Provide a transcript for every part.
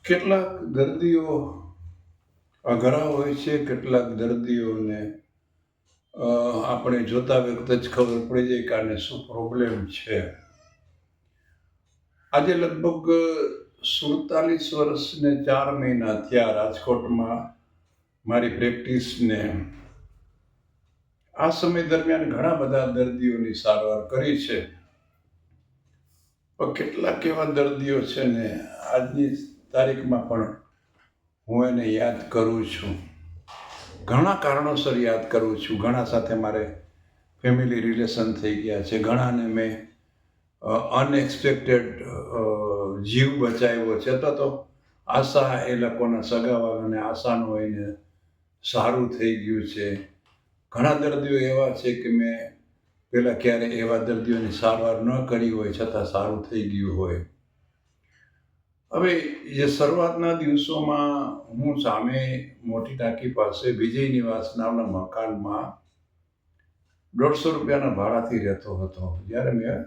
કેટલાક દર્દીઓ અઘરા હોય છે, કેટલાક દર્દીઓને આપણે જોતા વખતે જ ખબર પડી જાય કે આને શું પ્રોબ્લેમ છે. આજે લગભગ 47 વર્ષ ને 4 મહિના થયા રાજકોટમાં મારી પ્રેક્ટિસને. આ સમય દરમિયાન ઘણા બધા દર્દીઓની સારવાર કરી છે. પણ કેટલાક એવા દર્દીઓ છે ને આજની તારીખમાં પણ હું એને યાદ કરું છું. ઘણા કારણોસર યાદ કરું છું. ઘણા સાથે મારે ફેમિલી રિલેશન થઈ ગયા છે. ઘણાને મેં અનએક્સપેક્ટેડ જીવ બચાવ્યો છે. તો આશા એ લોકોના સગાવાલાને આશાનો એને સારું થઈ ગયું છે. ઘણા દર્દીઓ એવા છે કે મેં પહેલાં ક્યારે એવા દર્દીઓની સારવાર ન કરી હોય છતાં સારું થઈ ગયું હોય. હવે જે શરૂઆતના દિવસોમાં હું સામે મોટી ટાંકી પાસે વિજય નિવાસ નામના મકાનમાં 150 રૂપિયાના ભાડાથી રહેતો હતો. જ્યારે મેં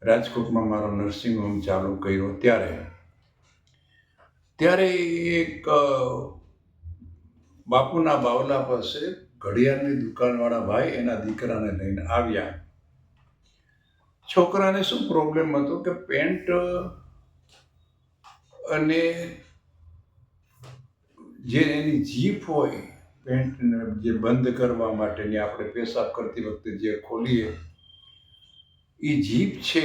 રાજકોટમાં મારો નર્સિંગ હોમ ચાલુ કર્યો ત્યારે એક બાપુના બાવલા પાસે ઘડિયાળની દુકાનવાળા ભાઈ એના દીકરાને લઈને આવ્યા. છોકરાને શું પ્રોબ્લેમ હતો કે પેન્ટ અને જે એની જીપ હોય, પેન્ટને જે બંધ કરવા માટેની આપણે પેશાબ કરતી વખતે જે ખોલીએ એ જીપ છે,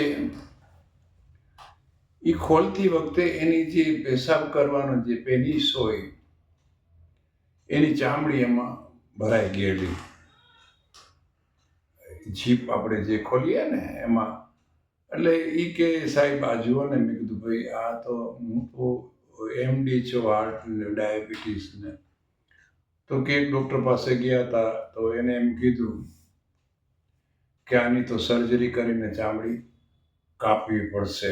એ ખોલતી વખતે એની જે પેશાબ કરવાનો જે પેનિસ હોય એની ચામડી એમાં ભરાઈ ગયેલી. જીપ આપણે જે ખોલીએ ને એમાં. એટલે એ કે સાહેબ આ જુઓ ને. મેં કીધું ભાઈ આ તો હું તો એમડી છું હાર્ટ ને ડાયાબિટીસને. તો કે એક ડૉક્ટર પાસે ગયા હતા તો એને એમ કીધું કે આની તો સર્જરી કરીને ચામડી કાપવી પડશે.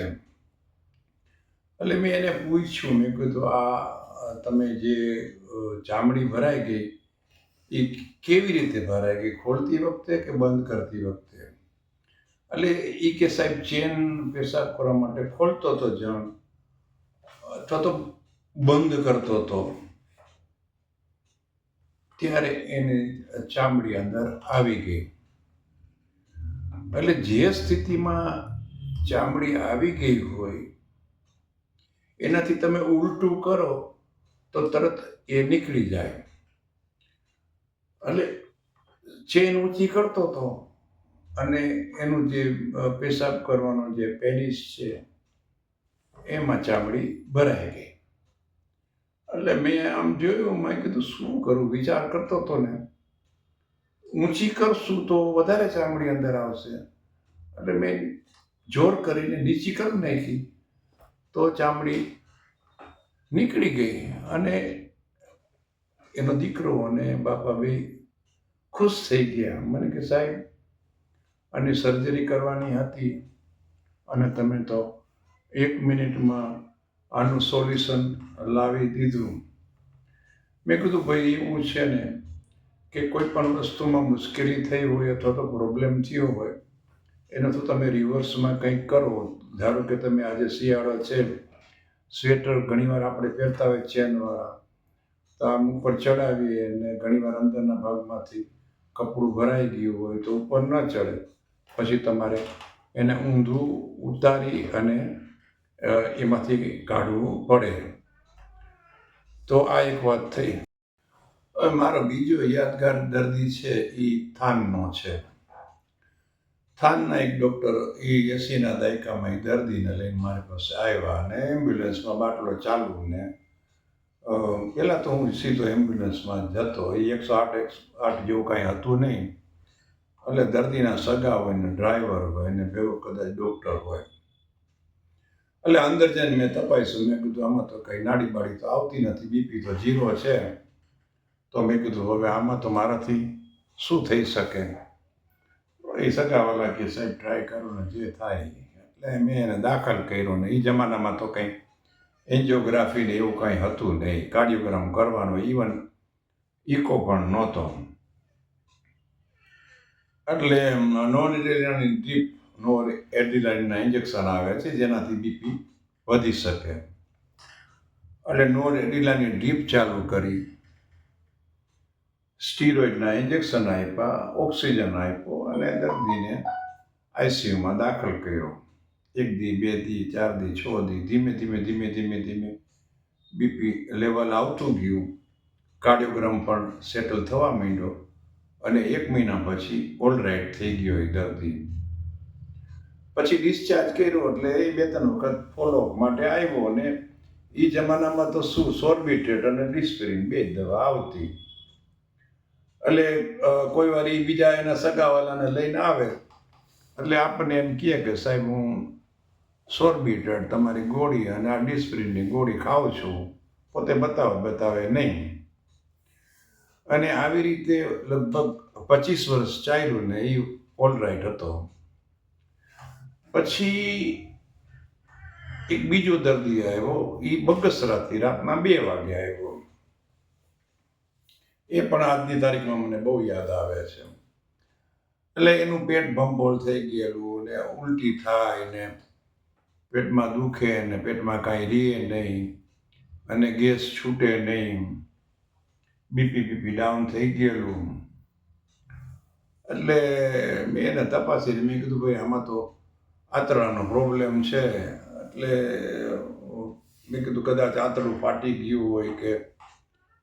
એટલે મેં એને પૂછ્યું, મેં કીધું આ તમે જે ચામડી ભરાઈ ગઈ એ કેવી રીતે ભરાઈ ગઈ, ખોલતી વખતે કે બંધ કરતી વખતે? એટલે એ કે સાહેબ ચેન પેશાબ કરવા માટે ખોલતો હતો જણ અથવા તો બંધ કરતો હતો ત્યારે એની ચામડી અંદર આવી ગઈ. એટલે જે સ્થિતિમાં ચામડી આવી ગઈ હોય એનાથી તમે ઉલટું કરો તો તરત એ નીકળી જાય. એટલે ચેન ઊંચી કરતો હતો અને એનું જે પેશાબ કરવાનો જે પેનિસ છે એમાં ચામડી ભરાઈ ગઈ. એટલે મેં આમ જોયું, મેં કીધું શું કરું, વિચાર કરતો હતો ને. ઊંચી કરશું તો વધારે ચામડી અંદર આવશે. એટલે મેં જોર કરીને નીચી કરી નાખી તો ચામડી નીકળી ગઈ. અને એનો દીકરો અને બાપા બે ખુશ થઈ ગયા. મને કે સાહેબ આની સર્જરી કરવાની હતી અને તમે તો 1 મિનિટમાં આનું સોલ્યુશન લાવી દીધું. મેં કીધું ભાઈ એવું છે ને કે કોઈ પણ વસ્તુમાં મુશ્કેલી થઈ હોય અથવા તો પ્રોબ્લેમ થયો હોય એનો તો તમે રિવર્સમાં કંઈક કરો. ધારો કે તમે આજે શિયાળો છે, સ્વેટર ઘણીવાર આપણે પહેરતા હોય ચેનવાળા, તો આમ ઉપર ચડાવીએ અને ઘણીવાર અંદરના ભાગમાંથી કપડું ભરાઈ ગયું હોય તો ઉપર ન ચડે. પછી તમારે એને ઊંધું ઉતારી અને એમાંથી કાઢવું પડે. તો આ એક વાત થઈ. હવે મારો બીજો યાદગાર દર્દી છે એ થાનનો છે. થાનના એક ડૉક્ટર એ 80ના દાયકામાં એ દર્દીને લઈને મારી પાસે આવ્યા અને એમ્બ્યુલન્સમાં બાટલો ચાલુ ને પહેલાં તો હું સીધો એમ્બ્યુલન્સમાં જતો. એ 108 જેવું કાંઈ હતું નહીં. એટલે દર્દીના સગા હોય ને ડ્રાઈવર હોય ને ભેગો કદાચ ડૉક્ટર હોય. એટલે અંદર જઈને મેં તપાસ્યું. મેં કીધું આમાં તો કંઈ નાડી બાડી તો આવતી નથી, બીપી તો 0 છે. તો મેં કીધું હવે આમાં તો મારાથી શું થઈ શકે? એ સગાવાલા કે સાહેબ ટ્રાય કરો ને જે થાય. એટલે મેં એને દાખલ કર્યો ને એ જમાનામાં તો કંઈ એન્જિયોગ્રાફી ને એવું કંઈ હતું નહીં. કાર્ડિયોગ્રામ કરવાનો ઇવન ઇકો પણ નહોતો. એટલે નોન એડ્રેનાલિન ડ્રીપ, એડ્રેનાલિનના ઇન્જેક્શન આવે છે જેનાથી બીપી વધી શકે. એટલે નોરેડિલાની ડ્રીપ ચાલુ કરી, સ્ટીરોઇડના ઇન્જેક્શન આપ્યા, ઓક્સિજન આપ્યો અને દર્દીને આઈસીયુમાં દાખલ કર્યો. 1 દી, 2 દી, 4 દી, 6 દી, ધીમે ધીમે બીપી લેવલ આવતું ગયું. કાર્ડિયોગ્રામ પણ સેટલ થવા માંડ્યો અને 1 મહિના પછી ઓલરાઇટ થઈ ગયો એ દર્દી. પછી ડિસ્ચાર્જ કર્યો એટલે એ 2-3 વખત ફોલોઅપ માટે આવ્યો અને એ જમાનામાં તો શું સોર્બિટ્રેટ અને ડિસ્પિરિન 2 દવા આવતી. એટલે કોઈ વાર એ બીજા એના સગાવાલાને લઈને આવે એટલે આપણને એમ કહે કે સાહેબ હું સોર્બિટ્રેટ તમારી ગોળી અને આ ડિસ્પિરિનની ગોળી ખાઉં છું, પોતે બતાવે નહીં. અને આવી રીતે લગભગ 25 વર્ષ ચાલ્યું ને એ ઓલરાઇટ હતો. પછી એક બીજો દર્દી આવ્યો, એ બગસરાથી રાતના 2 વાગે આવ્યો. એ પણ આજની તારીખમાં મને બહુ યાદ આવે છે. એટલે એનું પેટ ભંબોળ થઈ ગયેલું ને ઉલટી થાય ને પેટમાં દુખે ને પેટમાં કાંઈ રહે નહીં અને ગેસ છૂટે નહીં, બીપી ડાઉન થઈ ગયેલું. એટલે મેં એને તપાસી, મેં કીધું ભાઈ આમાં તો આંતરડાનો પ્રોબ્લેમ છે. એટલે મેં કીધું કદાચ આંતરડું ફાટી ગયું હોય કે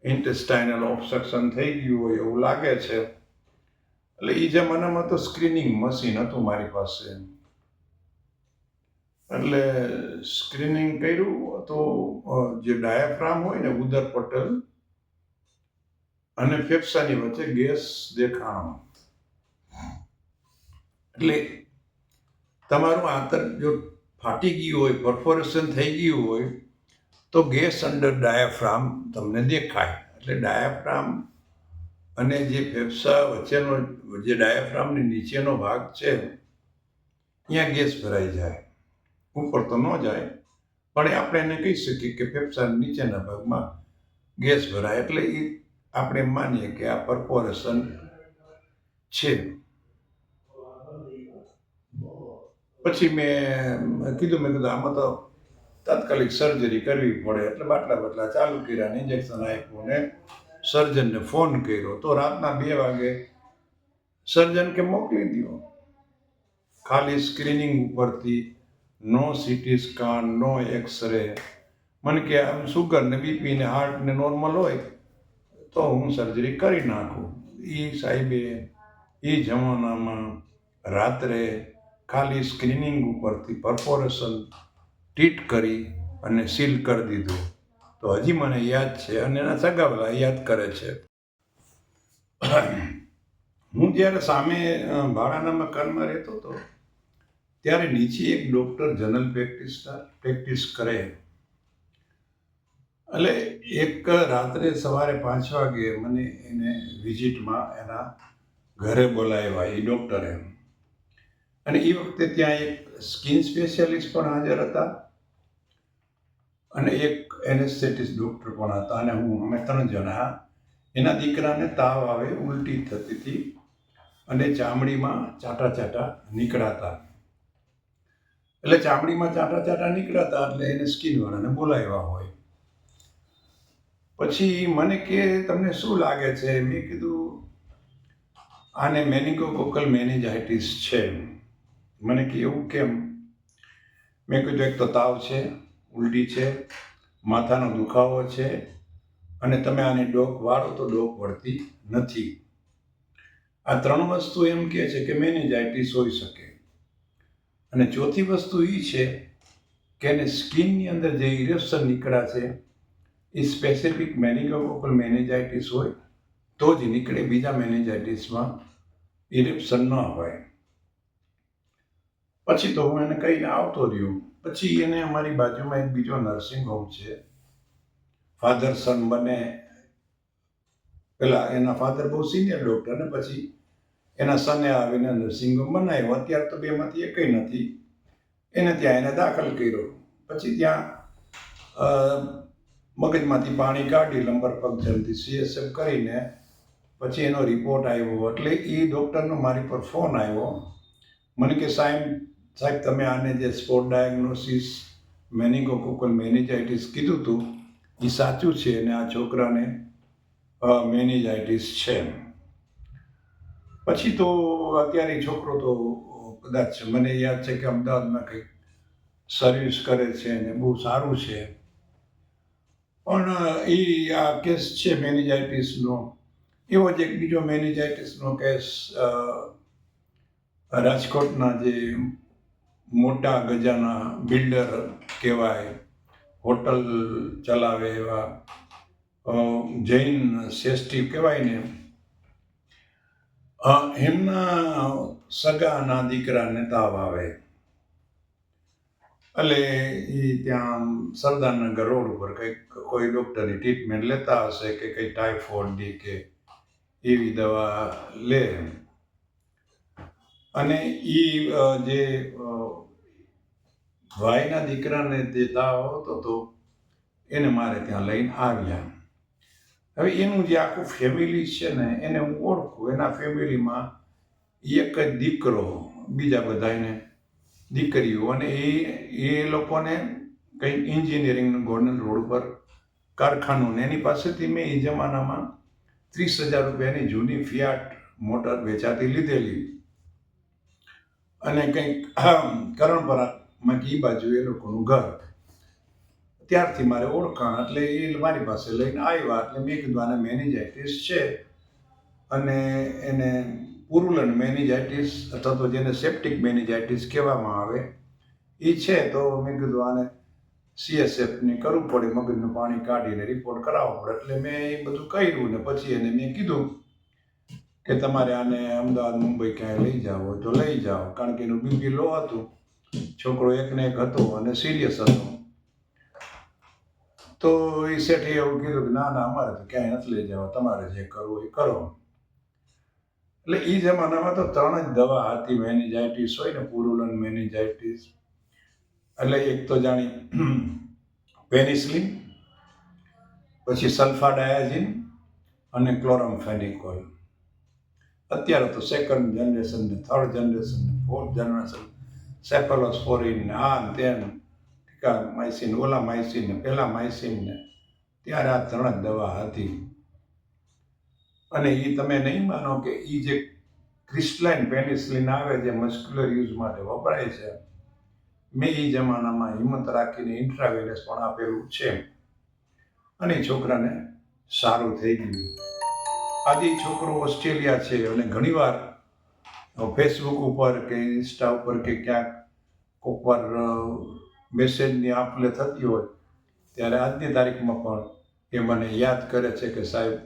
ઇન્ટેસ્ટાઇનલ ઓબ્સ્ટ્રક્શન થઈ ગયું હોય એવું લાગે છે. એટલે એ જમાનામાં તો સ્ક્રીનિંગ મશીન હતું મારી પાસે. એટલે સ્ક્રીનિંગ કર્યું તો જે ડાયાફ્રામ હોય ને ઉદરપટલ અને ફેફસાની વચ્ચે ગેસ દેખાણો. એટલે તમારું આંતર જો ફાટી ગયું હોય, પરફોરેશન થઈ ગયું હોય તો ગેસ અંડર ડાયાફ્રામ તમને દેખાય. એટલે ડાયાફ્રામ અને જે ફેફસા વચ્ચેનો જે ડાયાફ્રામની નીચેનો ભાગ છે ત્યાં ગેસ ભરાઈ જાય, ઉપર તો ન જાય પણ આપણે એને કહી શકીએ કે ફેફસાના નીચેના ભાગમાં ગેસ ભરાય. એટલે એ આપણે માનીએ કે આ પરફોરેશન છે. પછી મેં કીધું આમાં તો તાત્કાલિક સર્જરી કરવી પડે. એટલે બાટલા ચાલુ કર્યા, ઇન્જેક્શન આપ્યું ને સર્જનને ફોન કર્યો તો રાતના 2 વાગે સર્જન કે મોકલી દો. ખાલી સ્ક્રીનિંગ ઉપરથી, નો સીટી સ્કાન, નો એક્સરે. મને કે આમ સુગર ને બીપી ને હાર્ટ ને નોર્મલ હોય તો હું સર્જરી કરી નાખું. એ સાહેબે એ જમાનામાં રાત્રે ખાલી સ્ક્રીનિંગ ઉપરથી પરફોરેશન ટ્રીટ કરી અને સીલ કરી દીધું. તો હજી મને યાદ છે અને એના સગાવાલા યાદ કરે છે. હું જ્યારે સામે ભાડાના મકાનમાં રહેતો હતો ત્યારે નીચે એક ડૉક્ટર જનરલ પ્રેક્ટિસ કરે. એટલે એક રાત્રે સવારે 5 વાગે મને એને વિઝિટમાં એના ઘરે બોલાવ્યા એ ડૉક્ટરે. અને એ વખતે ત્યાં એક સ્કિન સ્પેશિયાલિસ્ટ પણ હાજર હતા અને એક એનેસ્થેટિસ્ટ ડૉક્ટર પણ હતા અને અમે 3 જણા. એના દીકરાને તાવ આવે, ઉલટી થતી હતી અને ચામડીમાં ચાટા નીકળાતા. એટલે ચામડીમાં ચાટા નીકળાતા એટલે એને સ્કિનવાળાને બોલાવ્યા હોય. પછી મને કે તમને શું લાગે છે? મેં કીધું આને મેનિંગોકોકલ મેનિન્જાઇટિસ છે. મને કે એવું કેમ? મેં કીધું એક તો તાવ છે, ઉલટી છે, માથાનો દુખાવો છે અને તમે આની ડોક વાળો તો ડોક વળતી નથી. આ 3 વસ્તુ એમ કહે છે કે મેનિન્જાઇટિસ હોઈ શકે. અને ચોથી વસ્તુ એ છે કે એને સ્કિનની અંદર જે ઇરેપ્શન નીકળ્યા છે એ સ્પેસિફિક મેનિંગોકોકલ મેનિન્જાઇટિસ હોય તો જ નીકળે, બીજા મેનિન્જાઇટિસમાં ઇરેપ્શન ન હોય. પછી તો હું એને કહીને આવતો રહ્યો. પછી એને અમારી બાજુમાં એક બીજો નર્સિંગ હોમ છે, ફાધર સન બંને. પેલા એના ફાધર બહુ સિનિયર ડૉક્ટર ને પછી એના સને આવીને નર્સિંગ હોમ બનાવ્યો. અત્યારે તો 2માંથી એકય નથી. એને ત્યાં એને દાખલ કર્યો. પછી ત્યાં મગજમાંથી પાણી કાઢી લંબર પંક્ચરથી CSF કરીને પછી એનો રિપોર્ટ આવ્યો. એટલે એ ડૉક્ટરનો મારી પર ફોન આવ્યો. મને કે સાહેબ તમે આને જે સ્પોટ ડાયગ્નોસિસ મેનિંગોકોકલ મેનિન્જાઇટિસ કીધું હતું એ સાચું છે અને આ છોકરાને મેનિજાઇટિસ છે. પછી તો અત્યારે છોકરો તો કદાચ મને યાદ છે કે અમદાવાદમાં કંઈક સર્વિસ કરે છે અને બહુ સારું છે. પણ એ આ કેસ છે મેનિજાઇટિસનો, એવો જ એક બીજો મેનિજાઇટિસનો કેસ રાજકોટના જે મોટા ગજાના બિલ્ડર કહેવાય, હોટલ ચલાવે એવા જૈન શ્રેષ્ઠી કહેવાય ને, એમના સગાના દીકરાને તાવ આવે. એટલે એ ત્યાં સરદારનગર રોડ ઉપર કંઈક કોઈ ડૉક્ટરની ટ્રીટમેન્ટ લેતા હશે કે કંઈ ટાઇફોઇડની કે એવી દવા લે. અને એ જે ભાઈના દીકરાને જે તાવ આવતો હતો એને મારે ત્યાં લઈને આવ્યા. હવે એનું જે આખું ફેમિલી છે ને એને હું ઓળખું. એના ફેમિલીમાં એક જ દીકરો, બીજા બધાને દીકરીઓ, અને એ લોકોને કંઈક એન્જિનિયરિંગનું ગોંડલ રોડ પર કારખાનું ને એની પાસેથી મેં એ જમાનામાં 30,000 રૂપિયાની જૂની ફિયાટ મોટર વેચાતી લીધેલી. અને કંઈક કરણપરામાં ઈ બાજુ એ લોકોનું ઘર. ત્યારથી મારે ઓળખાણ, એટલે એ મારી પાસે લઈને આવ્યા. એટલે મેં કીધું આને મેનિજાઇટિસ છે અને એને પુરુલન મેનિજાઇટિસ અથવા તો જેને સેપ્ટિક મેનિજાઇટિસ કહેવામાં આવે એ છે. તો મેં કીધું આને CSFની કરવું પડે, મગજનું પાણી કાઢીને રિપોર્ટ કરાવવો પડે. એટલે મેં એ બધું કર્યું ને પછી એને મેં કીધું કે તમારે આને અમદાવાદ મુંબઈ ક્યાંય લઈ જાઓ હોય તો લઈ જાઓ, કારણ કે એનું BP લો હતું, છોકરો એકને એક હતો અને સિરિયસ હતો. તો એ શેઠે એવું કીધું કે ના અમારે તો ક્યાંય નથી લઈ જવા, તમારે જે કરવું એ કરો. એટલે એ જમાનામાં તો 3 જ દવા હતી મેનિજાઇટિસ હોય ને, પુરુલન મેનિજાઇટિસ. એટલે એક તો જાણી પેનિસિલિન, પછી સલ્ફાડાયાઝિન અને ક્લોરામફેનિકોલ. અત્યારે તો 2nd જનરેશન ને 3rd જનરેશન ને 4th જનરેશન, સેફેલોસ્પોરિન ને આ ને તેન, માઇસિન, ઓલા માઇસિન ને પેલા માઇસિન ને, ત્યારે આ 3 જ દવા હતી. અને એ તમે નહીં માનો કે એ જે ક્રિસ્ટલાઇન પેનિસિલિન આવે જે મસ્ક્યુલર યુઝ માટે વપરાય છે, મેં એ જમાનામાં હિંમત રાખીને ઇન્ટ્રાવેનસ પણ આપેલું છે અને એ છોકરાને સારું થઈ ગયું. આજે છોકરો ઓસ્ટ્રેલિયા છે અને ઘણીવાર ફેસબુક ઉપર કે ઇન્સ્ટા ઉપર કે ક્યાંક કોઈક વાર મેસેજની આપ-લે થતી હોય ત્યારે આજની તારીખમાં પણ એ મને યાદ કરે છે કે સાહેબ,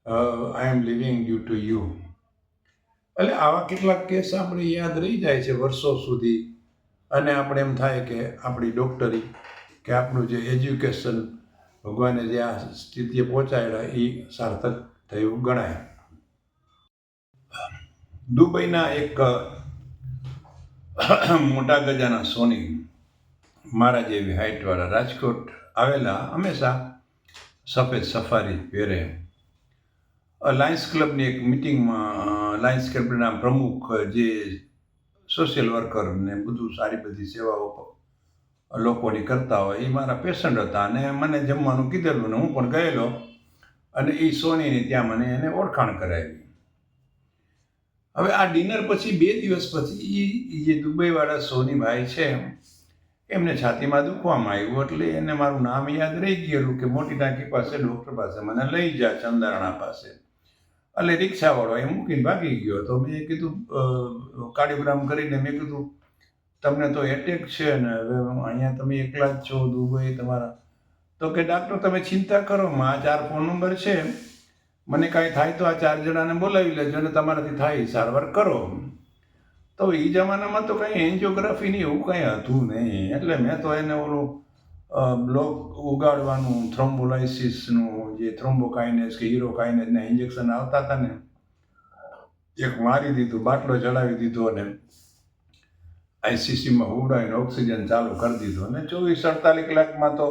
આઈ એમ લિવિંગ ડ્યુ ટુ યુ. એટલે આવા કેટલાક કેસ આપણે યાદ રહી જાય છે વર્ષો સુધી, અને આપણે એમ થાય કે આપણી ડૉક્ટરી કે આપણું જે એજ્યુકેશન ભગવાને જે આ સ્થિતિએ પહોંચાડ્યા એ સાર્થક થયું ગણાય. દુબઈના એક મોટા ગજાના સોની, મારા જેવી હાઇટવાળા, રાજકોટ આવેલા, હંમેશા સફેદ સફારી પહેરે. લાયન્સ ક્લબની એક મિટિંગમાં લાયન્સ ક્લબના પ્રમુખ જે સોશિયલ વર્કર ને બધું સારી બધી સેવાઓ લોકોની કરતા હોય એ મારા પેશન્ટ હતા અને મને જમવાનું કીધેલું ને હું પણ ગયેલો અને એ સોનીની ત્યાં મને એને ઓળખાણ કરાવી. હવે આ ડિનર પછી 2 દિવસ પછી એ જે દુબઈવાળા સોનીભાઈ છે એમને છાતીમાં દુખવામાં આવ્યું, એટલે એને મારું નામ યાદ રહી ગયેલું કે મોટી ટાંકી પાસે ડૉક્ટર પાસે મને લઈ જા, ચંદારણા પાસે. એટલે રિક્ષાવાળો એ મૂકીને ભાગી ગયો. તો મેં કીધું, કાર્ડિયોગ્રામ કરીને મેં કીધું તમને તો એટેક છે ને, હવે અહીંયા તમે એકલા જ છો દુબઈ તમારા. તો કે ડાક્ટર તમે ચિંતા કરો, આ 4 ફોન નંબર છે, મને કાંઈ થાય તો આ 4 જણાને બોલાવી લેજો અને તમારાથી થાય સારવાર કરો. તો એ જમાનામાં તો કંઈ એન્જિયોગ્રાફીની એવું કંઈ હતું નહીં, એટલે મેં તો એને ઓલું બ્લોક ઉગાડવાનું, થ્રોમ્બોલાઇસિસનું જે થ્રોમ્બોકાઇનેસ કે હિરોકાઇનેસના ઇન્જેક્શન આવતા હતા ને, એક મારી દીધું, બાટલો ચડાવી દીધો અને ICCમાં ઉડાવીને ઓક્સિજન ચાલુ કરી દીધો. અને 24-48 કલાકમાં તો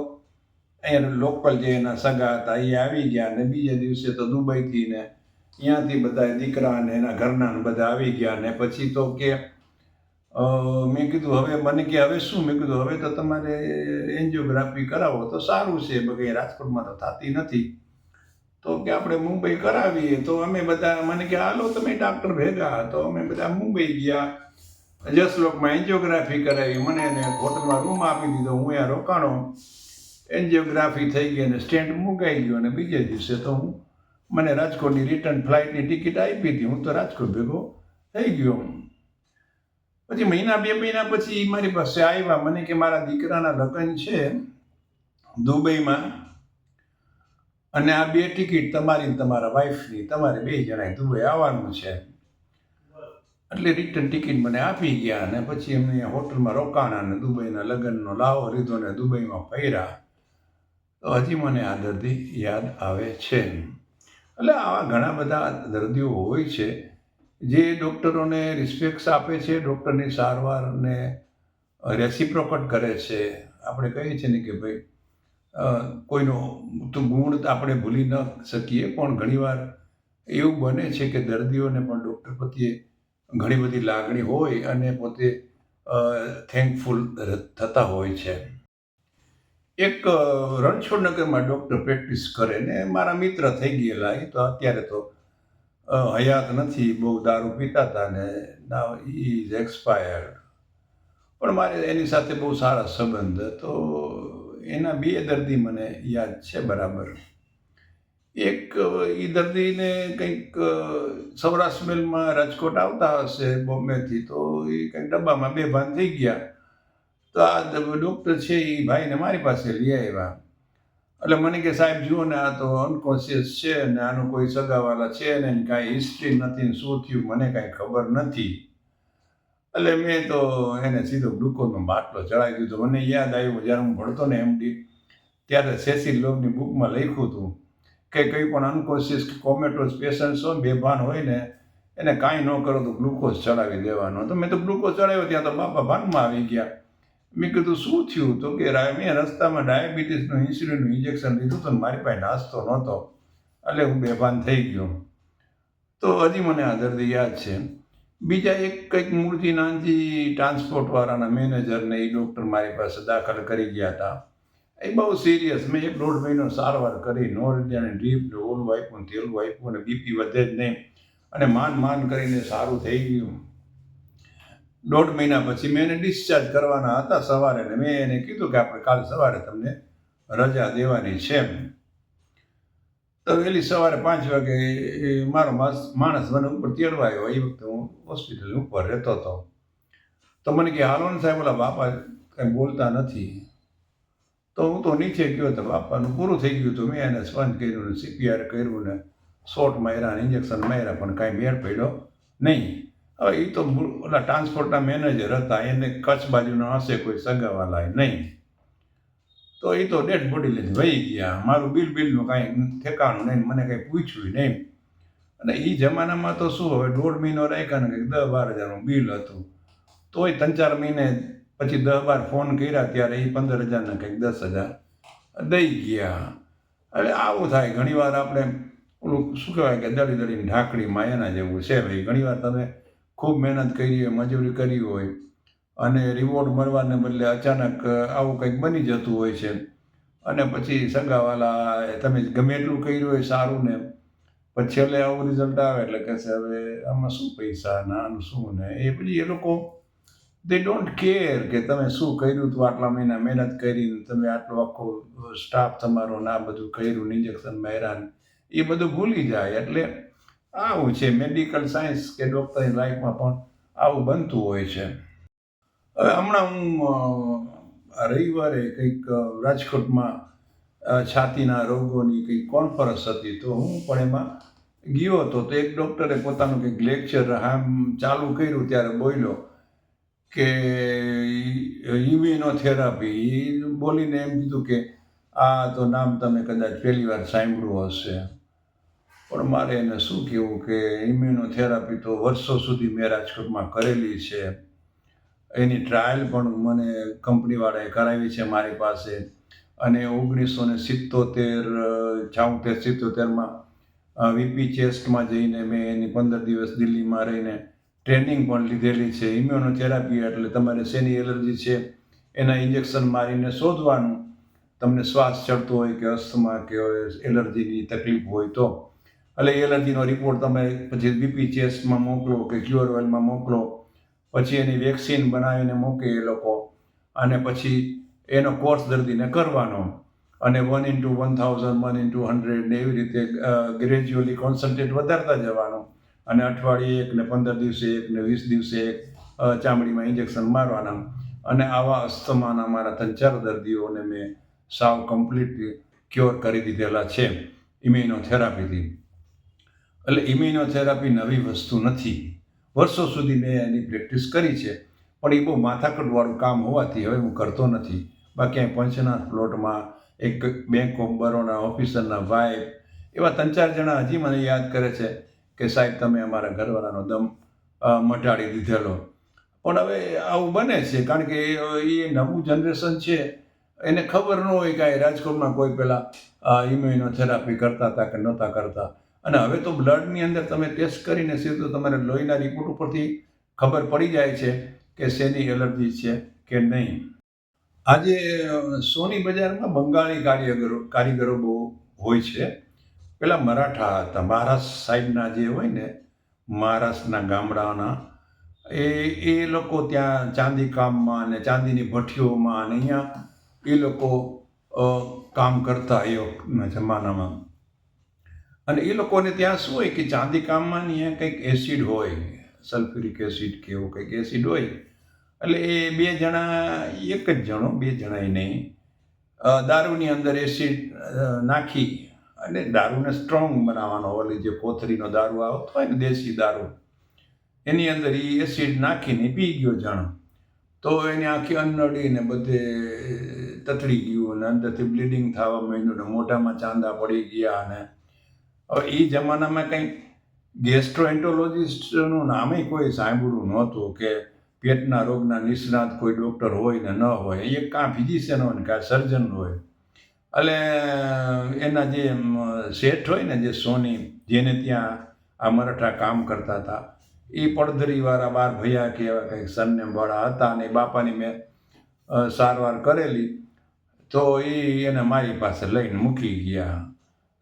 અહીંયા લોકલ જે એના સગા હતા એ આવી ગયા ને બીજા દિવસે તો દુબઈથી ને અહીંયાથી બધા દીકરા ને એના ઘરના બધા આવી ગયા. ને પછી તો કે મેં કીધું હવે મને કે હવે શું? મેં કીધું હવે તો તમારે એન્જિયોગ્રાફી કરાવો તો સારું છે, કંઈ રાજકોટમાં તો થતી નથી. તો કે આપણે મુંબઈ કરાવીએ. તો અમે બધા મને કે હાલો તમે ડાક્ટર ભેગા. તો અમે બધા મુંબઈ ગયા, જસલોકમાં એન્જિયોગ્રાફી કરાવી. મને એને હોટલમાં રૂમ આપી દીધો, હું ત્યાં રોકાણો. એન્જિયોગ્રાફી થઈ ગઈ અને સ્ટેન્ટ મુકાઈ ગયો, અને બીજે દિવસે તો મને રાજકોટની રિટર્ન ફ્લાઇટની ટિકિટ આપી હતી. હું તો રાજકોટ ભેગો થઈ ગયો. પછી મહિના 2 મહિના પછી મારી પાસે આવ્યા, મને કે મારા દીકરાના લગ્ન છે દુબઈમાં, અને આ 2 ટિકિટ તમારી તમારા વાઈફની, તમારે 2 જણાએ દુબઈ આવવાનું છે. એટલે રિટર્ન ટિકિટ મને આપી ગયા, અને પછી એમને હોટલમાં રોકાણા અને દુબઈના લગ્નનો લાવો લીધો અને દુબઈમાં ફર્યા. તો હજી મને આ દર્દી યાદ આવે છે. એટલે આવા ઘણા બધા દર્દીઓ હોય છે જે ડૉક્ટરોને રિસ્પેક્ટ આપે છે, ડૉક્ટરની સારવારને રેસિપ્રોકેટ કરે છે. આપણે કહીએ છીએ ને કે ભાઈ કોઈનો તો ગુણ આપણે ભૂલી ન શકીએ, પણ ઘણીવાર એવું બને છે કે દર્દીઓને પણ ડૉક્ટર પ્રત્યે ઘણી બધી લાગણી હોય અને પોતે થેન્કફુલ થતા હોય છે. એક રણછોડનગરમાં ડૉક્ટર પ્રેક્ટિસ કરે ને મારા મિત્ર થઈ ગયેલા. એ તો અત્યારે તો હયાત નથી, બહુ દારૂ પીતા હતા ને નાવ ઇઝ એક્સપાયર્ડ. પણ મારે એની સાથે બહુ સારા સંબંધ. તો એના 2 દર્દી મને યાદ છે બરાબર. એક એ દર્દીને કંઈક સૌરાષ્ટ્ર મેલમાં રાજકોટ આવતા હશે બોમ્બેથી, તો એ કંઈક ડબ્બામાં બેભાન થઈ ગયા. તો આ ડૉક્ટર છે એ ભાઈને મારી પાસે લઈ આવ્યા. એટલે મને કે સાહેબ જુઓ ને, આ તો અનકોન્શિયસ છે ને આનો કોઈ સગાવાલા છે ને કાંઈ હિસ્ટ્રી નથી, શું થયું મને કાંઈ ખબર નથી. એટલે મેં તો એને સીધો ગ્લુકોઝનો બાટલો ચડાવી દીધો. મને યાદ આવ્યું જ્યારે હું ભણતો ને MD, ત્યારે સેસિલ લોબની બુકમાં લખ્યું હતું કે કંઈ પણ અનકોન્શિયસ કે કોમેટોસ પેશન્ટ્સ હોય, બેભાન હોય ને, એને કાંઈ ન કરો તો ગ્લુકોઝ ચડાવી દેવાનો. તો મેં તો ગ્લુકોઝ ચડાવ્યો, ત્યાં તો બાપા ભાનમાં આવી ગયા. મેં કીધું શું થયું? તો કે મેં રસ્તામાં ડાયાબિટીસનું ઇન્સ્યુલિનનું ઇન્જેક્શન લીધું હતું, મારી પાસે નાસ્તો નહોતો, એટલે હું બેભાન થઈ ગયો. તો હજી મને આ દર્દી યાદ છે. બીજા એક કંઈક મૂળજી નાનજી ટ્રાન્સપોર્ટવાળાના મેનેજરને એ ડૉક્ટર મારી પાસે દાખલ કરી ગયા હતા. એ બહુ સિરિયસ. મેં 1.5 મહિનો સારવાર કરી, નોરડિયાને ડ્રીપ ને ઓલું આપ્યું ને તેલું આપ્યું અને બીપી વધે જ નહીં, અને માંડ કરીને સારું થઈ ગયું. 1.5 મહિના પછી મેં એને ડિસ્ચાર્જ કરવાના હતા સવારે, ને મેં એને કીધું કે આપણે કાલ સવારે તમને રજા દેવાની છે. તો વહેલી સવારે 5 વાગે મારો માણસ મને ઉપર તેડવા આવ્યો. એ વખતે હું હોસ્પિટલ ઉપર રહેતો હતો. તો મને કે હાલો ને સાહેબ, ઓલા બાપા કંઈ બોલતા નથી. તો હું તો નીચે ગયો, તો બાપાનું પૂરું થઈ ગયું. તો મેં એને સ્પંજ કર્યું ને CPR કર્યું ને શોટ માર્યા ને ઇન્જેક્શન માર્યા, પણ કાંઈ મેળ પડ્યો નહીં. હવે એ તો ઓલા ટ્રાન્સપોર્ટના મેનેજર હતા, એને કચ્છ બાજુના હશે કોઈ સગાવાલા નહીં. તો એ તો ડેડ બોડી લઈને વહી ગયા. મારું બિલનું કાંઈ ઠેકાણું નહીં, મને કંઈ પૂછ્યું નહીં. અને એ જમાનામાં તો શું, હવે 1.5 મહિનો રાખ્યા ને કંઈક 10-12 હજારનું બિલ હતું. તોય 3-4 મહિને પછી 10-12 ફોન કર્યા ત્યારે એ 15,000 ને કંઈક 10,000 દઈ ગયા. એટલે આવું થાય ઘણીવાર. આપણે ઓલું શું કહેવાય કે દળીને ઢાંકણીમાં એના જેવું છે ભાઈ. ઘણીવાર તમે ખૂબ મહેનત કરી હોય, મજૂરી કરી હોય, અને રિવોર્ડ મળવાને બદલે અચાનક આવું કંઈક બની જતું હોય છે. અને પછી સગાવાલા તમે ગમે એટલું કર્યું હોય સારું ને, પછી છેલ્લે આવું રિઝલ્ટ આવે એટલે કહેશે હવે આમાં શું પૈસા ને આનું શું ને. એ પછી એ લોકો દે ડોન્ટ કેર કે તમે શું કર્યું હતું, આટલા મહિના મહેનત કરીને તમે આટલો આખો સ્ટાફ તમારો ને આ બધું કર્યું, ઇન્જેક્શન માર્યા, એ બધું ભૂલી જાય. એટલે આવું છે મેડિકલ સાયન્સ કે ડૉક્ટરની લાઈફમાં પણ આવું બનતું હોય છે. હવે હમણાં હું રવિવારે કંઈક રાજકોટમાં છાતીના રોગોની કંઈક કોન્ફરન્સ હતી, તો હું પણ એમાં ગયો હતો. તો એક ડૉક્ટરે પોતાનું કંઈક લેક્ચર ચાલુ કર્યું ત્યારે બોલ્યો કે ઇમ્યુનોથેરાપી. બોલીને એમ કીધું કે આ તો નામ તમે કદાચ પહેલી વાર સાંભળ્યું હશે. પણ મારે એને શું કહેવું કે ઇમ્યુનોથેરાપી તો વર્ષો સુધી મેં રાજકોટમાં કરેલી છે. એની ટ્રાયલ પણ મને કંપનીવાળાએ કરાવી છે મારી પાસે. અને 1977-76-77માં VP ચેસ્ટમાં જઈને મેં એની 15 દિવસ દિલ્હીમાં રહીને ટ્રેનિંગ પણ લીધેલી છે. ઇમ્યુનોથેરાપી એટલે તમારે શેની એલર્જી છે એના ઇન્જેક્શન મારીને શોધવાનું. તમને શ્વાસ ચડતો હોય કે અસ્થમા કે એલર્જીની તકલીફ હોય તો એટલે એલર્જીનો રિપોર્ટ તમે પછી બીપી ચેસ્ટમાં મોકલો કે ક્યોર ઓઇલમાં મોકલો, પછી એની વેક્સિન બનાવીને મૂકે એ લોકો, અને પછી એનો કોર્સ દર્દીને કરવાનો, અને 1x1000 1x100 ને એવી રીતે ગ્રેજ્યુઅલી કોન્સન્ટ્રેટ વધારતા જવાનું, અને અઠવાડિયે 1 ને 15 દિવસે 1 ને 20 દિવસે 1 ચામડીમાં ઇન્જેક્શન મારવાના. અને આવા અસ્થમાના મારા 3-4 દર્દીઓને મેં સાવ કમ્પ્લીટલી ક્યોર કરી દીધેલા છે ઇમ્યુનોથેરાપીથી. એટલે ઇમ્યુનોથેરાપી નવી વસ્તુ નથી, વર્ષો સુધી મેં એની પ્રેક્ટિસ કરી છે, પણ એ બહુ માથાકૂટવાળું કામ હોવાથી હવે હું કરતો નથી. બાકી અહીં પંચનાથ પ્લોટમાં એક બેંક ઓફ બરોડા ઓફિસરના વાઇફ, એવા 3-4 જણા હજી મને યાદ કરે છે કે સાહેબ તમે અમારા ઘરવાળાનો દમ મટાડી દીધેલો. પણ હવે આવું બને છે કારણ કે એ નવું જનરેશન છે, એને ખબર ન હોય કે આ રાજકોટમાં કોઈ પહેલાં ઇમ્યુનોથેરાપી કરતા હતા કે નહોતા કરતા. અને હવે તો બ્લડની અંદર તમે ટેસ્ટ કરીને સીધું તમારે લોહીના રિપોર્ટ ઉપરથી ખબર પડી જાય છે કે શેની એલર્જી છે કે નહીં. આજે સોની બજારમાં બંગાળી કારીગરો બહુ હોય છે. પેલા મરાઠા હતા, મહારાષ્ટ્ર સાઈડના જે હોય ને, મહારાષ્ટ્રના ગામડાના, એ લોકો ત્યાં ચાંદી કામમાં અને ચાંદીની ભઠ્ઠીઓમાં અને અહીંયા એ લોકો કામ કરતા એ વખતના જમાનામાં. અને એ લોકોને ત્યાં શું હોય કે ચાંદી કામમાં અહીંયા કંઈક એસિડ હોય, સલ્ફ્યુરિક એસિડ કે એવું કંઈક એસિડ હોય. એટલે એ 2 જણા, એક જ જણો, 2 જણાય નહીં, દારૂની અંદર એસિડ નાખી અને દારૂને સ્ટ્રોંગ બનાવવાનો, ઓલી જે કોથરીનો દારૂ આવતો હોય ને દેશી દારૂ, એની અંદર એ એસિડ નાખીને પી ગયો જણ. તો એને આખી અન્નળીને બધે તતડી ગયું અને અંદરથી બ્લીડિંગ થવા માંડ્યું ને મોઢામાં ચાંદા પડી ગયા. અને હવે એ જમાનામાં કંઈ ગેસ્ટ્રોએન્ટરોલોજિસ્ટનું નામે કોઈ સાંભળ્યું નહોતું કે પેટના રોગના નિષ્ણાત કોઈ ડૉક્ટર હોય ને ન હોય. એ કાં ફિઝિશિયન હોય ને કાં સર્જન હોય. એટલે એના જે શેઠ હોય ને, જે સોની, જેને ત્યાં આ મરાઠા કામ કરતા હતા, એ પડધરીવાળા 12 ભૈયા કે એવા કંઈક સરનેમવાળા હતા. અને બાપાની મેં સારવાર કરેલી, તો એને મારી પાસે લઈને મૂકી ગયા.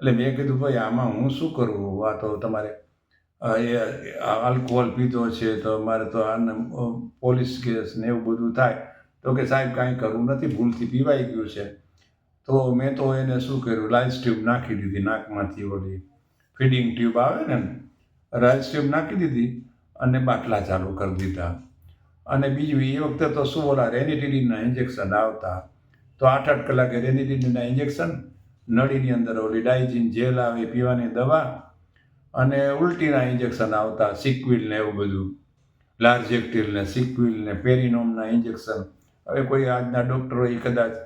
એટલે મેં કીધું ભાઈ આમાં હું શું કરું, આ તો તમારે આલ્કોહોલ પીધો છે તો મારે તો આને પોલીસ કેસ ને એવું બધું થાય. તો કે સાહેબ કાંઈ કરવું નથી, ભૂલથી પીવાઈ ગયું છે. તો મેં તો એને શું કર્યું, રાઇસ ટ્યુબ નાખી દીધી નાકમાંથી, ઓલી ફીડિંગ ટ્યુબ આવે ને, રાઇસ ટ્યુબ નાખી દીધી અને બાટલા ચાલુ કરી દીધા. અને બીજું, એ વખતે તો શું ઓલા રેનિટીનના ઇન્જેક્શન આવતા, તો 8-8 કલાકે રેનિટીનના ઇન્જેક્શન, નળીની અંદર ઓલી ડાયજીન જેલ આવે પીવાની દવા, અને ઉલટીના ઇન્જેક્શન આવતા, સિક્વિલ ને એવું બધું, લાર્જેક્ટિલ ને સિક્વિલ ને પેરિનોમના ઇન્જેક્શન. હવે કોઈ આજના ડૉક્ટરોએ કદાચ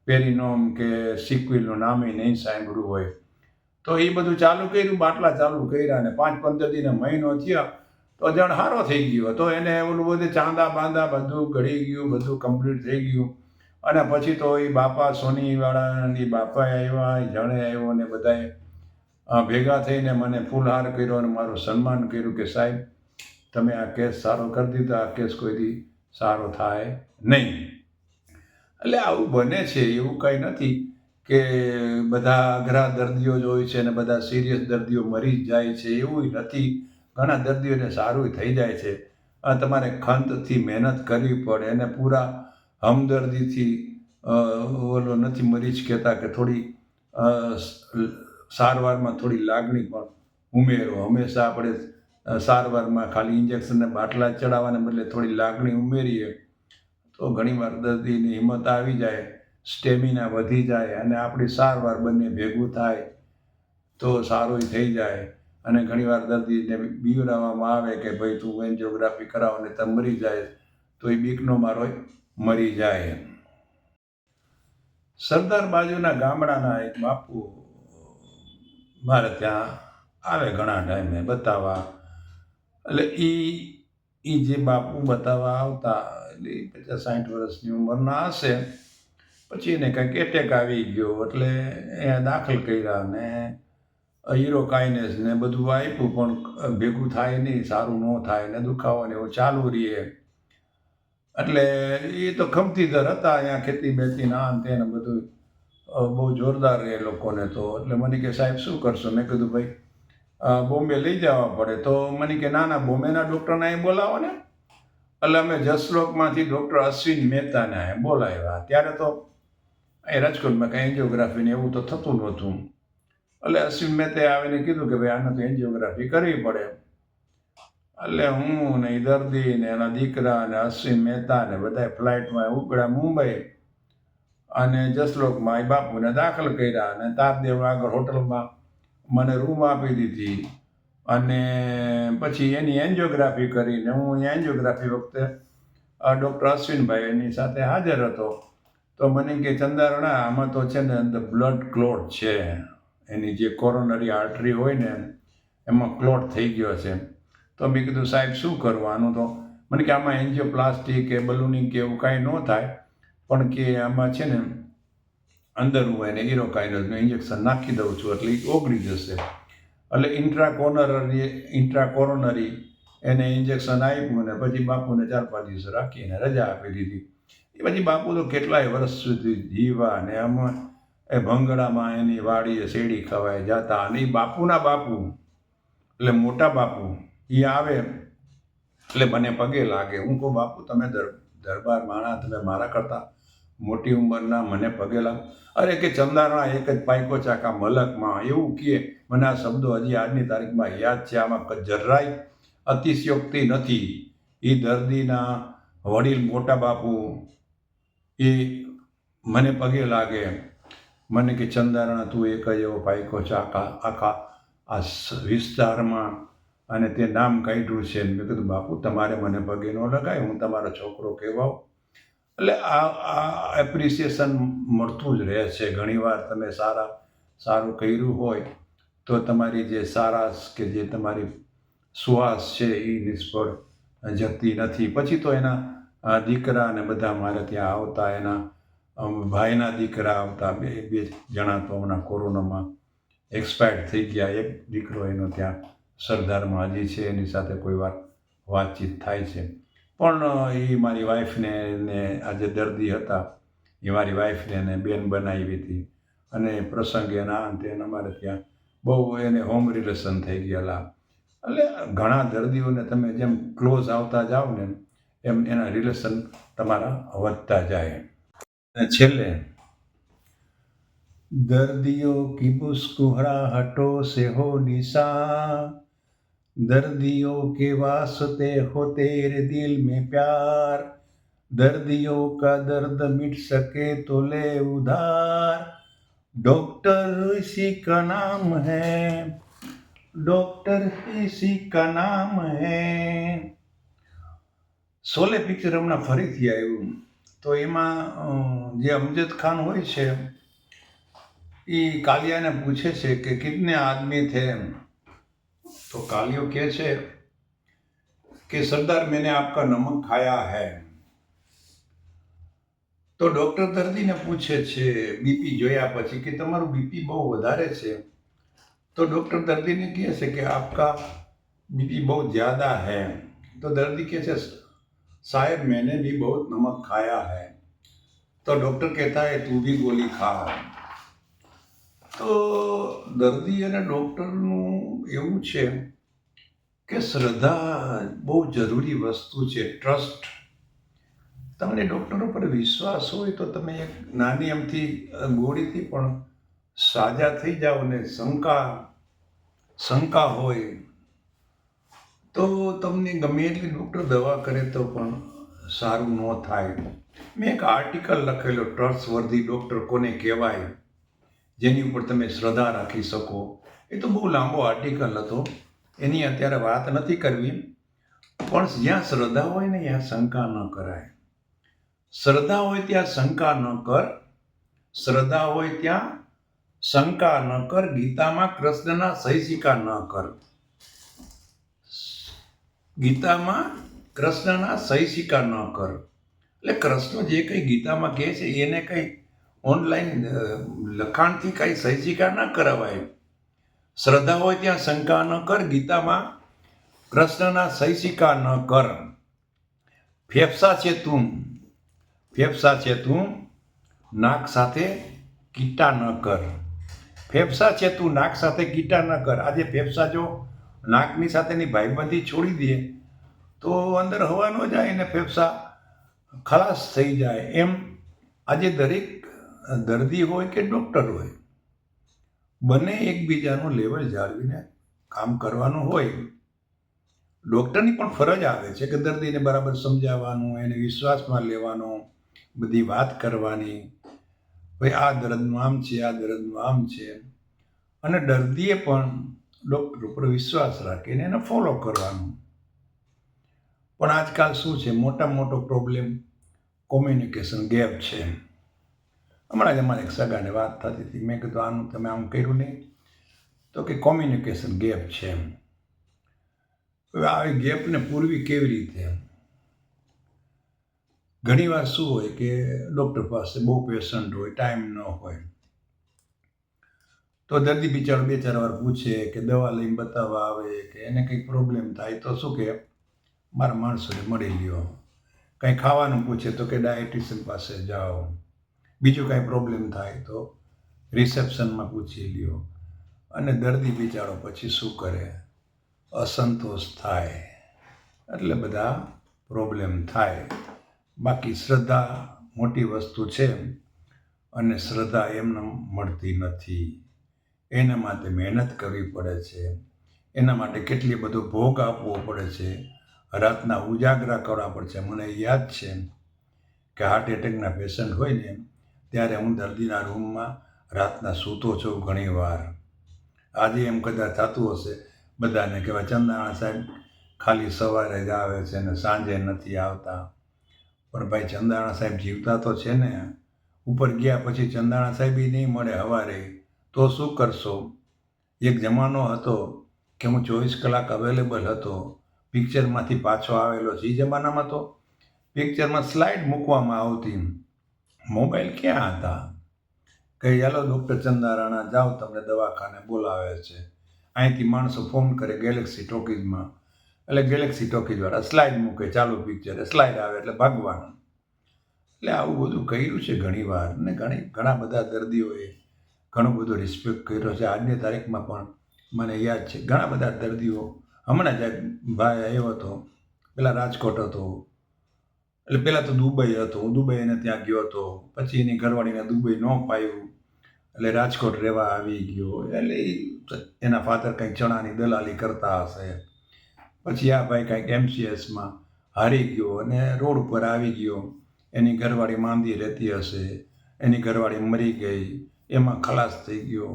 પેરિનોમ કે સિક્વિલનું નામે નહીં સાંભળ્યું હોય. તો એ બધું ચાલુ કર્યું, બાટલા ચાલુ કર્યા, અને 5-15 દિને મહિનો થયા તો જણ સારો થઈ ગયો. તો એને ઓલું બધું ચાંદા બાંદા બધું ગળી ગયું, બધું કમ્પ્લીટ થઈ ગયું. અને પછી તો એ બાપા સોનીવાળાની બાપાએ આવ્યા, જણે આવ્યો ને બધાએ ભેગા થઈને મને ફૂલહાર કર્યો અને મારું સન્માન કર્યું કે સાહેબ તમે આ કેસ સારો કરી દીધો, આ કેસ કોઈથી સારો થાય નહીં. એટલે આવું બને છે, એવું કંઈ નથી કે બધા અઘરા દર્દીઓ જ હોય છે અને બધા સિરિયસ દર્દીઓ મરી જ જાય છે, એવું નથી. ઘણા દર્દીઓને સારું થઈ જાય છે. તમારે ખંતથી મહેનત કરવી પડે, એને પૂરા હમદર્દીથી, ઓલો નથી મરીજ કહેતા કે થોડી સારવારમાં થોડી લાગણી પણ ઉમેરો. હંમેશા આપણે સારવારમાં ખાલી ઇન્જેક્શનને બાટલા ચડાવવાને બદલે થોડી લાગણી ઉમેરીએ તો ઘણીવાર દર્દીની હિંમત આવી જાય, સ્ટેમિના વધી જાય, અને આપણી સારવાર બંને ભેગું થાય તો સારું થઈ જાય. અને ઘણીવાર દર્દીને બીવડાવવામાં આવે કે ભાઈ તું એન્જિયોગ્રાફી કરાવો ને તમે મરી જાય, તો એ બીકનો મારો મરી જાય. સરદાર બાજુના ગામડાના એક બાપુ મારે ત્યાં આવે ઘણા ટાઈમે બતાવવા. એટલે એ જે બાપુ બતાવવા આવતા, એટલે 50-60 વર્ષની ઉંમરના હશે. પછી એને કંઈક એટેક આવી ગયો, એટલે અહીંયા દાખલ કર્યા, ને હીરોકાઇનેસ ને બધું આપ્યું, પણ ભેગું થાય નહીં, સારું ન થાય ને દુખાવો ને એવું ચાલુ રહીએ. એટલે એ તો ખમતી દર હતા અહીંયા, ખેતી બેતી ના અંતે ને બધું બહુ જોરદાર એ લોકોને તો. એટલે મને કે સાહેબ શું કરશો? મેં કીધું ભાઈ બોમ્બે લઈ જવા પડે. તો મને કે ના બોમ્બેના ડૉક્ટરને અહીં બોલાવો ને. એટલે અમે જસલોકમાંથી ડૉક્ટર અશ્વિન મહેતાને અહીં બોલાવ્યા. ત્યારે તો અહીં રાજકોટમાં કંઈ એન્જિયોગ્રાફી ને એવું તો થતું નહોતું. એટલે અશ્વિન મહેતાએ આવીને કીધું કે ભાઈ આને તો એન્જિયોગ્રાફી કરવી પડે. એટલે હું ને એ દર્દી ને એના દીકરા ને અશ્વિન મહેતા ને બધા ફ્લાઇટમાં ઉપડ્યા મુંબઈ, અને જસલોકમાં એ બાપુને દાખલ કર્યા, અને તારદેવ આગળ હોટલમાં મને રૂમ આપી દીધી, અને પછી એની એન્જિયોગ્રાફી કરીને હું એન્જિયોગ્રાફી વખતે ડૉક્ટર અશ્વિનભાઈ એની સાથે હાજર હતો. તો મને કે ચંદારણા આમાં તો છે ને અંદર બ્લડ ક્લોટ છે, એની જે કોરોનરી આર્ટરી હોય ને એમાં ક્લોટ થઈ ગયો છે. તો મેં કીધું સાહેબ શું કરવાનું? તો મને કે આમાં એન્જિયોપ્લાસ્ટી કે બલૂનિંગ કે એવું કાંઈ ન થાય, પણ કે આમાં છે ને અંદર હું એને હીરોકાઇનેસનું ઇન્જેક્શન નાખી દઉં છું એટલે એ ઓગળી જશે. એટલે ઇન્ટ્રાકોરોનરી એને ઇન્જેક્શન આપ્યું ને પછી બાપુને 4-5 દિવસ રાખીને રજા આપી દીધી. એ પછી બાપુ તો કેટલાય વર્ષ સુધી જીવા, ને આમાં એ ભંગડામાં એની વાડીએ શેરડી ખવાય જતા. અને એ બાપુના બાપુ એટલે મોટા બાપુ એ આવે એટલે મને પગે લાગે. હું કહું બાપુ તમે દરબાર માણા, તમે મારા કરતાં મોટી ઉંમરના, મને પગે લાગો. અરે કે ચંદારણા એક જ પાઈકો ચાકા મલકમાં, એવું કહે. મને આ શબ્દો હજી આજની તારીખમાં યાદ છે. આમાં જરાય અતિશયોક્તિ નથી. એ દર્દીના વડીલ મોટા બાપુ એ મને પગે લાગે. મને કે ચંદારણા તું એક જ એવો પાઈકો ચાકા આખા આ વિસ્તારમાં, અને તે નામ કાઢ્યું છે. મેં કીધું બાપુ તમારે મને પગે ન લગાય, હું તમારો છોકરો કહેવાઉં. એટલે આ એપ્રિસિએશન મળતું જ રહે છે. ઘણીવાર તમે સારું કર્યું હોય તો તમારી જે સારાશ કે જે તમારી સુવાસ છે એ નિષ્ફળ જતી નથી. પછી તો એના દીકરા ને બધા મારે ત્યાં આવતા, એના ભાઈના દીકરા આવતા. બે જણા તો હમણાં કોરોનામાં એક્સપાયર્ડ થઈ ગયા. એક દીકરો એનો ત્યાં સરદારમાં હજી છે, એની સાથે કોઈ વાર વાતચીત થાય છે. પણ એ મારી વાઈફને ને આ જે દર્દી હતા એ મારી વાઈફને એને બેન બનાવી હતી, અને પ્રસંગે એના અંતે અમારે ત્યાં બહુ એને હોમ રિલેશન થઈ ગયેલા. એટલે ઘણા દર્દીઓને તમે જેમ ક્લોઝ આવતા જાઓ ને એમ એના રિલેશન તમારા વધતા જાય. અને છેલ્લે દર્दियों की मुस्कुराहटों से हो निशा, दर्दियों के वास्ते हो तेरे दिल में प्यार, दर्दियों का दर्द मिट सके तो ले उधार, डॉक्टर इसी का नाम है, डॉक्टर इसी का नाम है. શોલે પિક્ચર હમણાં ફરીથી આવ્યું. તો એમાં જે અમજદ ખાન હોય છે એ કાલિયાને પૂછે છે કે કિતને આદમી થે? તો કાલિયો કહે છે કે સરદાર मैंने आपका नमक खाया है. તો ડૉક્ટર દર્દીને પૂછે છે બીપી જોયા પછી કે તમારું બીપી બહુ વધારે છે. તો ડૉક્ટર દર્દીને કહે છે કે આપકા बीपी बहुत ज़्यादा है. तो दर्दी कहते हैं साहब मैंने भी बहुत नमक खाया है. तो डॉक्टर कहता है तू भी गोली खा. તો દર્દી અને ડૉક્ટરનું એવું છે કે શ્રદ્ધા બહુ જરૂરી વસ્તુ છે. ટ્રસ્ટ. તમને ડૉક્ટરો પર વિશ્વાસ હોય તો તમે એક નાની એમથી ગોળીથી પણ સાજા થઈ જાઓ. ને શંકા હોય તો તમને ગમે એટલી ડૉક્ટર દવા કરે તો પણ સારું ન થાય. મેં એક આર્ટિકલ લખેલો ટ્રસ્ટવર્ધી ડૉક્ટર કોને કહેવાય, જેની ઉપર તમે શ્રદ્ધા રાખી શકો. એ તો બહુ લાંબો આર્ટિકલ હતો, એની અત્યારે વાત નથી કરવી. પણ જ્યાં શ્રદ્ધા હોય ને ત્યાં શંકા ન કરાય. શ્રદ્ધા હોય ત્યાં શંકા ન કર, શ્રદ્ધા હોય ત્યાં શંકા ન કર. ગીતામાં કૃષ્ણના સહીસિકા ન કર. ગીતામાં કૃષ્ણના સહીસિકા ન કર. એટલે કૃષ્ણ જે કંઈ ગીતામાં કહે છે એને કંઈ ઓનલાઈન લખાણથી કાંઈ સહીસિકા ન કરાવાય. શ્રદ્ધા હોય ત્યાં શંકા ન કર, ગીતામાં કૃષ્ણના સૈસિકા ન કર. ફેફસા છે તું નાક સાથે કીટા ન કર. ફેફસા છે તું નાક સાથે કીટા ન કર. આજે ફેફસા જો નાકની સાથેની ભાઈબંધી છોડી દે તો અંદર હવા ન જાય ને ફેફસા ખલાસ થઈ જાય. એમ આજે દરેક દર્દી હોય કે ડૉક્ટર હોય, બંને એકબીજાનું લેવલ જાળવીને કામ કરવાનું હોય. ડૉક્ટરની પણ ફરજ આવે છે કે દર્દીને બરાબર સમજાવવાનું, એને વિશ્વાસમાં લેવાનો, બધી વાત કરવાની, ભાઈ આ દર્દનું આમ છે, આ દર્દનું આમ છે. અને દર્દીએ પણ ડૉક્ટર ઉપર વિશ્વાસ રાખીને એને ફોલો કરવાનું. પણ આજકાલ શું છે, મોટો પ્રોબ્લેમ કોમ્યુનિકેશન ગેપ છે. હમણાં જ અમારે એક સગાને વાત થતી હતી, મેં કીધું આનું તમે આમ કર્યું નહીં, તો કે કોમ્યુનિકેશન ગેપ છે. હવે આવી ગેપને પૂરવી કેવી રીતે? ઘણીવાર શું હોય કે ડૉક્ટર પાસે બહુ પેશન્ટ હોય, ટાઈમ ન હોય, તો દર્દી બિચારો 2-4 વાર પૂછે કે દવા લઈને બતાવવા આવે કે એને કંઈક પ્રોબ્લેમ થાય તો શું કે મારા માણસોને મળી લ્યો. કંઈ ખાવાનું પૂછે તો કે ડાયટિશિયન પાસે જાઓ. બીજું કાંઈ પ્રોબ્લેમ થાય તો રિસેપ્શનમાં પૂછી લ્યો. અને દર્દી બિચારો પછી શું કરે? અસંતોષ થાય, એટલે બધા પ્રોબ્લેમ થાય. બાકી શ્રદ્ધા મોટી વસ્તુ છે અને શ્રદ્ધા એમને મળતી નથી. એના માટે મહેનત કરવી પડે છે, એના માટે કેટલી બધો ભોગ આપવો પડે છે, રાતના ઉજાગરા કરવા પડે છે. મને યાદ છે કે હાર્ટ એટેકના પેશન્ટ હોય ને ત્યારે હું દર્દીના રૂમમાં રાતના સૂતો છું ઘણીવાર. આજે એમ કદાચ થતું હશે બધાને કે ચંદાણા સાહેબ ખાલી સવારે જ આવે છે ને સાંજે નથી આવતા. પણ ભાઈ ચંદાણા સાહેબ જીવતા તો છે ને. ઉપર ગયા પછી ચંદાણા સાહેબ નહીં મળે સવારે, તો શું કરશો? એક જમાનો હતો કે હું 24 કલાક અવેલેબલ હતો, પિક્ચરમાંથી પાછો આવેલો છે. એ જમાનામાં તો પિક્ચરમાં સ્લાઇડ મૂકવામાં આવતી, મોબાઈલ ક્યાં હતા? કહી ચાલો ડૉક્ટર ચંદારાણા જાઓ, તમને દવાખાને બોલાવે છે. અહીંથી માણસો ફોન કરે ગેલેક્સી ટોકીઝમાં, એટલે ગેલેક્સી ટોકીઝવાળા સ્લાઇડ મૂકે, ચાલુ પિક્ચર, સ્લાઇડ આવે એટલે ભાગવાનું. એટલે આવું બધું કર્યું છે ઘણીવાર, ને ઘણા બધા દર્દીઓએ ઘણું બધું રિસ્પેક્ટ કર્યો છે. આજની તારીખમાં પણ મને યાદ છે ઘણા બધા દર્દીઓ. હમણાં જ ભાઈ આવ્યો હતો, પેલા રાજકોટ હતો, એટલે પહેલાં તો દુબઈ હતો, હું દુબઈ એને ત્યાં ગયો હતો. પછી એની ઘરવાળીને દુબઈ ન પાયું એટલે રાજકોટ રહેવા આવી ગયો. એટલે એના ફાધર કંઈક ચણાની દલાલી કરતા હશે. પછી આ ભાઈ કંઈક MCSમાં હારી ગયો અને રોડ ઉપર આવી ગયો. એની ઘરવાળી માંદી રહેતી હશે, એની ઘરવાળી મરી ગઈ, એમાં ખલાસ થઈ ગયો,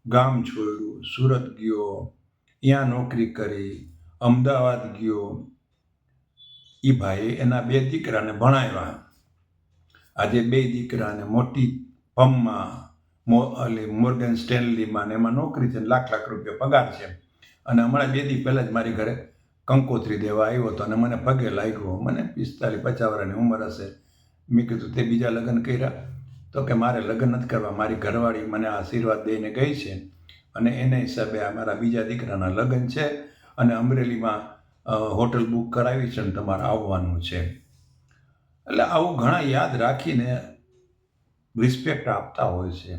ગામ છોડ્યું, સુરત ગયો, ત્યાં નોકરી કરી, અમદાવાદ ગયો. એ ભાઈએ એના 2 દીકરાને ભણાવ્યા. આજે 2 દીકરાને મોટી ફર્મમાં મોર્ગન સ્ટેનલીમાં ને એમાં નોકરી છે, લાખ રૂપિયા પગાર છે. અને હમણાં 2 દી પહેલાં જ મારી ઘરે કંકોત્રી દેવા આવ્યો હતો અને મને પગે લાગ્યો. મને 45-50 વર્ષની ઉંમર હશે. મેં કીધું તે બીજા લગ્ન કર્યા? તો કે મારે લગ્ન નથી કરવા, મારી ઘરવાળી મને આશીર્વાદ દઈને ગઈ છે અને એને હિસાબે આ મારા બીજા દીકરાના લગ્ન છે અને અમરેલીમાં હોટલ બુક કરાવી છે ને તમારે આવવાનું છે. એટલે આવું ઘણા યાદ રાખીને રિસ્પેક્ટ આપતા હોય છે.